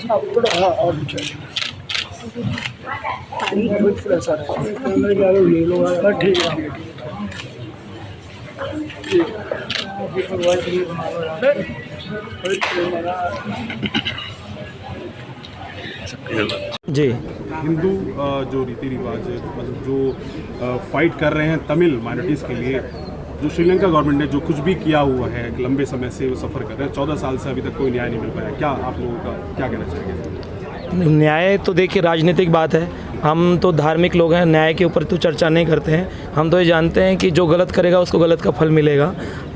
हाँ और भी चाहिए फ्रेश आ रहा है ठीक है जी। हिंदू जो रीति रिवाज है, मतलब जो फाइट कर रहे हैं तमिल माइनॉरिटीज़ के लिए, जो श्रीलंका गवर्नमेंट ने जो कुछ भी किया हुआ है, एक लंबे समय से वो सफ़र कर रहे हैं, 14 साल से अभी तक कोई न्याय नहीं मिल पाया, क्या आप लोगों का क्या कहना चाहेंगे? न्याय तो देखिए राजनीतिक बात है, हम तो धार्मिक लोग हैं, न्याय के ऊपर तो चर्चा नहीं करते हैं। हम तो ये जानते हैं कि जो गलत करेगा उसको गलत का फल मिलेगा।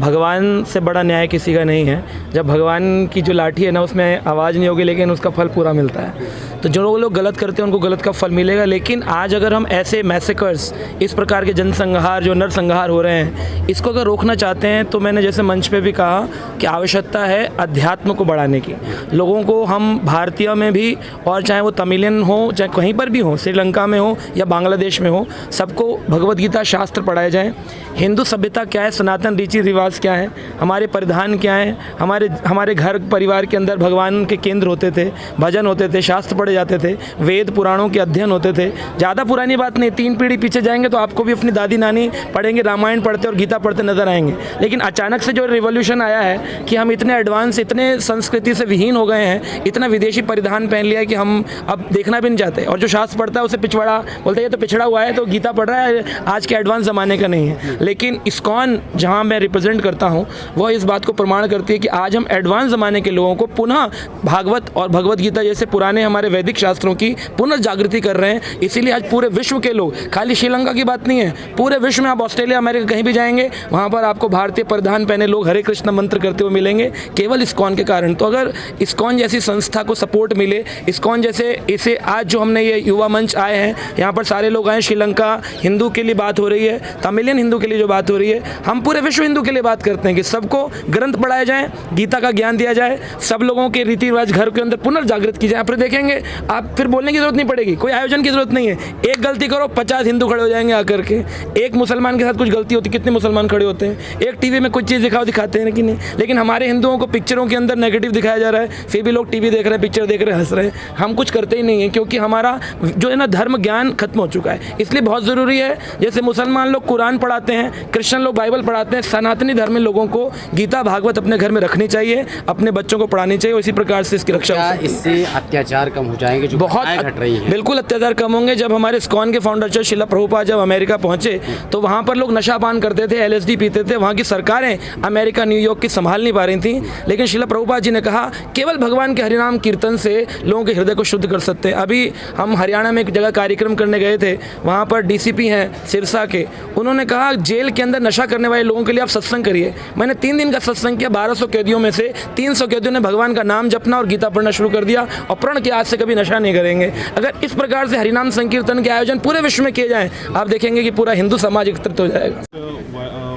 भगवान से बड़ा न्याय किसी का नहीं है। जब भगवान की जो लाठी है ना उसमें आवाज़ नहीं होगी लेकिन उसका फल पूरा मिलता है। तो जो लोग गलत करते हैं उनको गलत का फल मिलेगा। लेकिन आज अगर हम ऐसे मैसेकर्स, इस प्रकार के जनसंहार जो नरसंहार हो रहे हैं, इसको अगर रोकना चाहते हैं तो मैंने जैसे मंच पे भी कहा कि आवश्यकता है अध्यात्म को बढ़ाने की। लोगों को हम भारतीय में भी, और चाहे वो तमिलियन हो चाहे कहीं पर भी हो, श्रीलंका में हो या बांग्लादेश में हो, सबको भगवद गीता शास्त्र पढ़ाए जाएँ। हिंदू सभ्यता क्या है, सनातन रीति रिवाज क्या है, हमारे परिधान क्या है, हमारे घर परिवार के अंदर भगवान के केंद्र होते थे, भजन होते थे, शास्त्र पढ़े जाते थे, वेद पुराणों के अध्ययन होते थे। ज़्यादा पुरानी बात नहीं, 3 पीढ़ी पीछे जाएंगे तो आपको भी अपनी दादी नानी पढ़ेंगे, रामायण पढ़ते और गीता पढ़ते नजर आएंगे। लेकिन अचानक से जो रिवॉल्यूशन आया है कि हम इतने एडवांस, इतने संस्कृति से विहीन हो गए हैं, इतना विदेशी परिधान पहन लिया है कि हम अब देखना भी नहीं चाहते। और जो शास्त्र पढ़ता है उसे पिछवाड़ा बोलते हैं, ये तो पिछड़ा हुआ है, तो गीता पढ़ रहा है, आज के एडवांस ज़माने का नहीं है। लेकिन इस्कॉन जहाँ मैं रिप्रेजेंट करता हूँ वह इस बात को प्रमाण करती है कि आज हम एडवांस ज़माने के लोगों को पुनः भागवत और भगवद गीता जैसे पुराने हमारे वैदिक शास्त्रों की पुनर्जागृति कर रहे हैं। इसीलिए आज पूरे विश्व के लोग, खाली श्रीलंका की बात नहीं है, पूरे विश्व में आप ऑस्ट्रेलिया, अमेरिका कहीं भी जाएंगे वहाँ पर आपको भारतीय परिधान पहने लोग हरे कृष्ण मंत्र करते हुए मिलेंगे, केवल इस्कॉन के कारण। तो अगर इस्कॉन जैसी संस्था को सपोर्ट मिले, इस्कॉन जैसे इसे आज जो हमने ये युवा मंच आए हैं, यहाँ पर सारे लोग आए, श्रीलंका हिंदू के लिए बात हो रही है, तमिलियन हिंदू के लिए जो बात हो रही है, हम पूरे विश्व हिंदू के लिए बात करते हैं कि सबको ग्रंथ पढ़ाए जाएं, गीता का ज्ञान दिया जाए, सब लोगों के रीति रिवाज घर के अंदर पुनर्जागृत की जाए। फिर देखेंगे आप, फिर बोलने की जरूरत नहीं पड़ेगी, कोई आयोजन की जरूरत नहीं है। एक गलती करो 50 हिंदू खड़े हो जाएंगे आकर के। एक मुसलमान के साथ कुछ गलती होती, कितने मुसलमान खड़े होते हैं। एक टीवी में कुछ चीज़ दिखाते हैं कि नहीं, लेकिन हमारे हिंदुओं को पिक्चरों के अंदर नेगेटिव दिखाया जा रहा है, फिर भी लोग टीवी देख रहे हैं, पिक्चर देख रहे हैं, हंस रहे हैं। हम कुछ करते ही नहीं है क्योंकि हमारा जो है ना धर्म ज्ञान खत्म हो चुका है। इसलिए बहुत ज़रूरी है, जैसे मुसलमान लोग कुरान पढ़ाते हैं, क्रिश्चियन लोग बाइबल पढ़ाते हैं, सनातनी धर्म में लोगों को गीता भागवत अपने घर में रखनी चाहिए, अपने बच्चों को पढ़ानी चाहिए, इसी प्रकार से इसकी रक्षा। इससे अत्याचार कम हो जाएंगे जो बहुत घट रही हैं? बिल्कुल अत्याचार कम होंगे। जब हमारे इस्कॉन के फाउंडर शिला प्रभुपाद जब अमेरिका पहुंचे तो वहाँ पर लोग नशा पान करते थे, LSD पीते थे। वहाँ की सरकारें अमेरिका, न्यूयॉर्क की संभाल नहीं पा रही थी, लेकिन शिला प्रभुपाद जी ने कहा केवल भगवान के हरिनाम कीर्तन से लोगों के हृदय को शुद्ध कर सकते हैं। अभी हम हरियाणा में एक जगह कार्यक्रम करने गए थे, वहाँ पर DCP हैं सिरसा के, उन्होंने कहा जेल के अंदर नशा करने वाले लोगों के लिए आप सत्संग करिए। मैंने 3 दिन का सत्संग किया, 1200 कैदियों में से 300 कैदियों ने भगवान का नाम जपना और गीता पढ़ना शुरू कर दिया और प्रण के आज से कभी नशा नहीं करेंगे। अगर इस प्रकार से हरिनाम संकीर्तन के आयोजन पूरे विश्व में किए जाएं, आप देखेंगे कि पूरा हिंदू समाज एकत्रित हो जाएगा।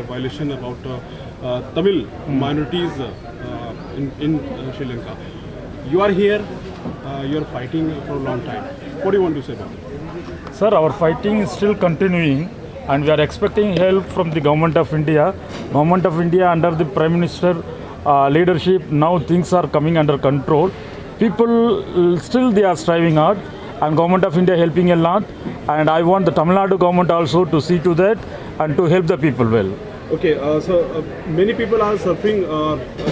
Violation about Tamil minorities in Sri Lanka. You are here, you are fighting for a long time. What do you want to say about it? Sir, our fighting is still continuing and we are expecting help from the Government of India. Government of India under the Prime Minister leadership, now things are coming under control. People still they are striving hard and Government of India helping a lot, and I want the Tamil Nadu government also to see to that and to help the people well. Okay, so many people are suffering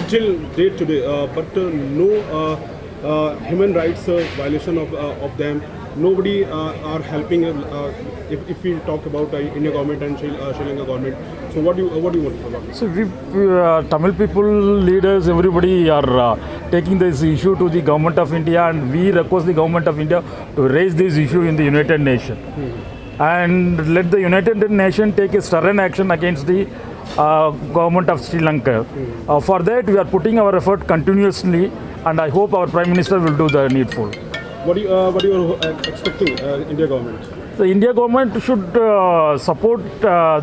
till date today, but no human rights violation of them. Nobody are helping. If we talk about India government and Sri Lanka government, so what do you want about it? So we Tamil people, leaders, everybody are taking this issue to the Government of India, and we request the Government of India to raise this issue in the United Nations. And let the United Nations take a stern action against the government of Sri Lanka. For that we are putting our effort continuously, and I hope our Prime Minister will do the needful. What are you expecting India government? The India government should support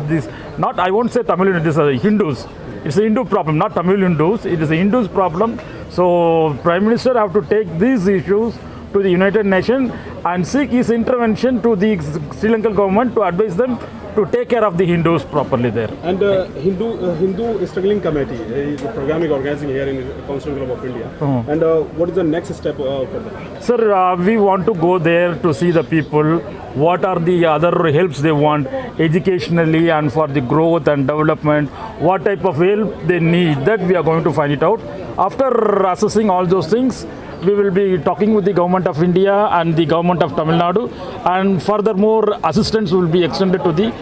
this. Not, I won't say Tamil Hindus, Hindus. It's a Hindu problem, not Tamil Hindus. It is a Hindus problem. So Prime Minister have to take these issues to the United Nations and seek his intervention to the Sri Lankan government to advise them to take care of the Hindus properly there. And Hindu Struggling Committee is a programming organizing here in the Constitutional Club of India. And what is the next step for that? Sir, we want to go there to see the people, what are the other helps they want educationally and for the growth and development, what type of help they need, that we are going to find it out. After assessing all those things, we will be talking with the Government of India and the Government of Tamil Nadu, and furthermore assistance will be extended to the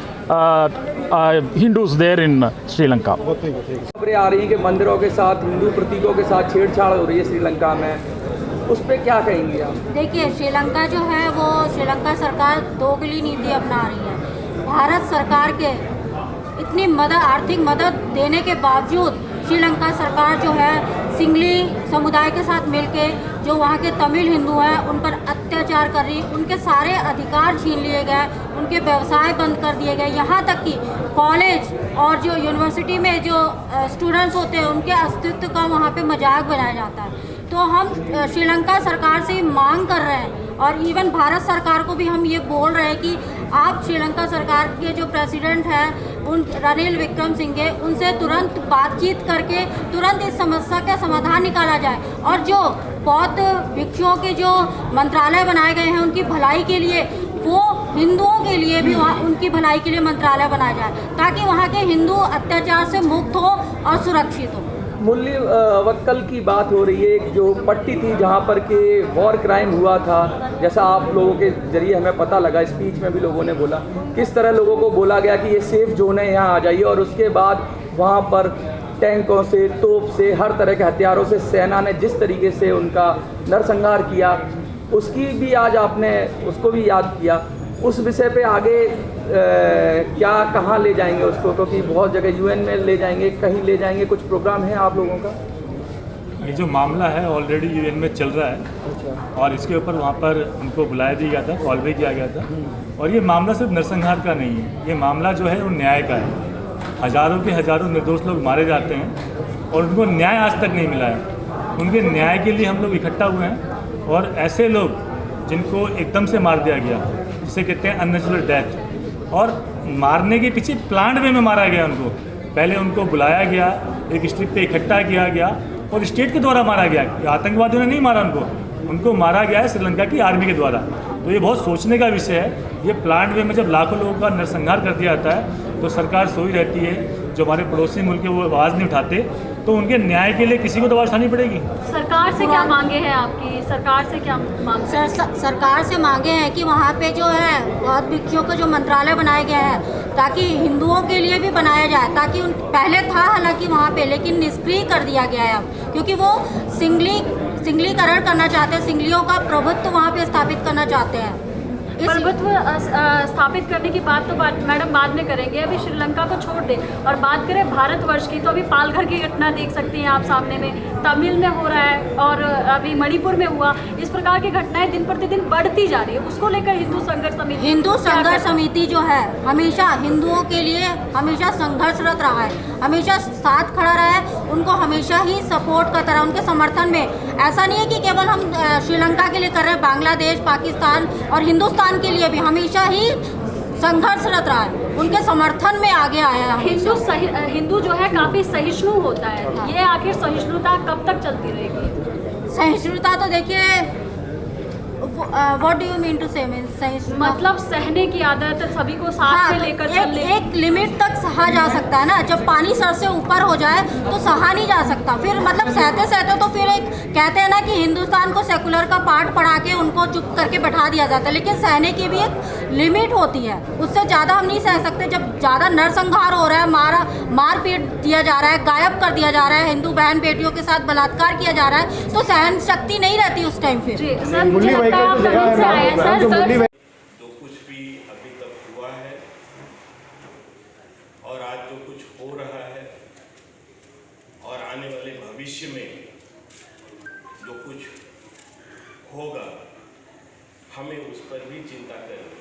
Hindus there in Sri Lanka. खबरें आ रही हैं कि मंदिरों के साथ हिंदू प्रतीकों के साथ छेड़छाड़ हो रही है श्रीलंका में, उस पर क्या कहेंगे आप? देखिए, श्रीलंका जो है वो श्रीलंका सरकार दोगली नीति अपना रही है। भारत सरकार के इतनी मदद, आर्थिक मदद देने के बावजूद श्रीलंका सरकार जो है सिंगली समुदाय के साथ मिलके जो वहाँ के तमिल हिंदू हैं उन पर अत्याचार कर रही, उनके सारे अधिकार छीन लिए गए, उनके व्यवसाय बंद कर दिए गए, यहाँ तक कि कॉलेज और जो यूनिवर्सिटी में जो स्टूडेंट्स होते हैं उनके अस्तित्व का वहाँ पे मजाक बनाया जाता है। तो हम श्रीलंका सरकार से मांग कर रहे हैं और इवन भारत सरकार को भी हम ये बोल रहे हैं कि आप श्रीलंका सरकार के जो प्रेसिडेंट हैं उन रनिल विक्रमसिंघे, उनसे तुरंत बातचीत करके तुरंत इस समस्या का समाधान निकाला जाए और जो बौद्ध भिक्षुओं के जो मंत्रालय बनाए गए हैं उनकी भलाई के लिए, वो हिंदुओं के लिए भी वहाँ उनकी भलाई के लिए मंत्रालय बनाया जाए ताकि वहाँ के हिंदू अत्याचार से मुक्त हो और सुरक्षित हो। मुरली वक्कल की बात हो रही है, एक जो पट्टी थी जहाँ पर के वॉर क्राइम हुआ था, जैसा आप लोगों के जरिए हमें पता लगा, स्पीच में भी लोगों ने बोला किस तरह लोगों को बोला गया कि ये सेफ जोन है, यहाँ आ जाइए, और उसके बाद वहाँ पर टैंकों से, तोप से, हर तरह के हथियारों से सेना ने जिस तरीके से उनका नरसंहार किया, उसकी भी आज आपने उसको भी याद किया। उस विषय पे आगे क्या कहाँ ले जाएंगे उसको, क्योंकि बहुत जगह यूएन में ले जाएंगे, कहीं ले जाएंगे, कुछ प्रोग्राम है आप लोगों का? ये जो मामला है ऑलरेडी यूएन में चल रहा है और इसके ऊपर वहाँ पर उनको बुलाया दिया गया था, कॉल भी किया गया था। और ये मामला सिर्फ नरसंहार का नहीं है, ये मामला जो है वो न्याय का है। हज़ारों के हज़ारों निर्दोष लोग मारे जाते हैं और उनको न्याय आज तक नहीं मिला है। उनके न्याय के लिए हम लोग इकट्ठा हुए हैं और ऐसे लोग जिनको एकदम से मार दिया गया, जिसे कहते हैं अननेचुरल डेथ, और मारने के पीछे प्लांट वे में मारा गया उनको। पहले उनको बुलाया गया, एक स्ट्रिप पे इकट्ठा किया गया और स्टेट के द्वारा मारा गया। आतंकवादियों ने नहीं मारा उनको मारा गया है श्रीलंका की आर्मी के द्वारा। तो ये बहुत सोचने का विषय है। ये प्लांट वे में जब लाखों लोगों का नरसंहार कर दिया जाता है तो सरकार सोई रहती है। जो हमारे पड़ोसी मुल्क है वो आवाज़ नहीं उठाते, तो उनके न्याय के लिए किसी को तो आवाज़ उठानी पड़ेगी। सरकार से क्या मांगे हैं आपकी? सरकार से क्या मांग? सरकार से मांगे हैं कि वहाँ पे जो है बौद्ध भिक्षुओं का जो मंत्रालय बनाया गया है ताकि हिंदुओं के लिए भी बनाया जाए, ताकि पहले था हालांकि वहाँ पे, लेकिन निष्क्रिय कर दिया गया है अब, क्योंकि वो सिंगलीकरण करना चाहते हैं, सिंगलियों का प्रभुत्व वहाँ पे स्थापित करना चाहते हैं। प्रभुत्व स्थापित करने की बात तो मैडम बाद में करेंगे, अभी श्रीलंका को छोड़ दें और बात करें भारतवर्ष की, तो अभी पालघर की घटना देख सकती हैं आप सामने में, तमिल में हो रहा है और अभी मणिपुर में हुआ। इस प्रकार की घटनाएं दिन प्रतिदिन बढ़ती जा रही है। उसको लेकर हिंदू संघर्ष समिति जो है हमेशा हिंदुओं के लिए हमेशा संघर्षरत रहा है, हमेशा साथ खड़ा रहा है, उनको हमेशा ही सपोर्ट करता रहा, उनके समर्थन में। ऐसा नहीं है कि केवल हम श्रीलंका के लिए कर रहे हैं, बांग्लादेश, पाकिस्तान और हिंदुस्तान के लिए भी हमेशा ही संघर्षरत रहा है, उनके समर्थन में आगे आया है। हिंदू जो है काफ़ी सहिष्णु होता है, ये आखिर सहिष्णुता कब तक चलती रहेगी? सहिष्णुता तो देखिए, what do you mean to say, मतलब सहने की आदत, सभी को साथ में लेकर चलने। एक लिमिट तक सहा जा सकता है ना, जब पानी सर से ऊपर हो जाए तो सहा नहीं जा सकता। फिर मतलब सहते सहते तो फिर एक कहते हैं ना कि हिंदुस्तान को सेकुलर का पाठ पढ़ा के उनको चुप करके बैठा दिया जाता है, लेकिन सहने की भी एक लिमिट होती है, उससे ज़्यादा हम नहीं सह सकते। जब ज़्यादा नरसंहार हो रहा है, मार पीट दिया जा रहा है, गायब कर दिया जा रहा है, हिंदू बहन बेटियों के साथ बलात्कार किया जा रहा है, तो सहन शक्ति नहीं रहती उस टाइम। फिर जो कुछ भी अभी तक हुआ है और आज जो कुछ हो रहा है और आने वाले भविष्य में जो कुछ होगा, हमें उस पर भी चिंता करनी है।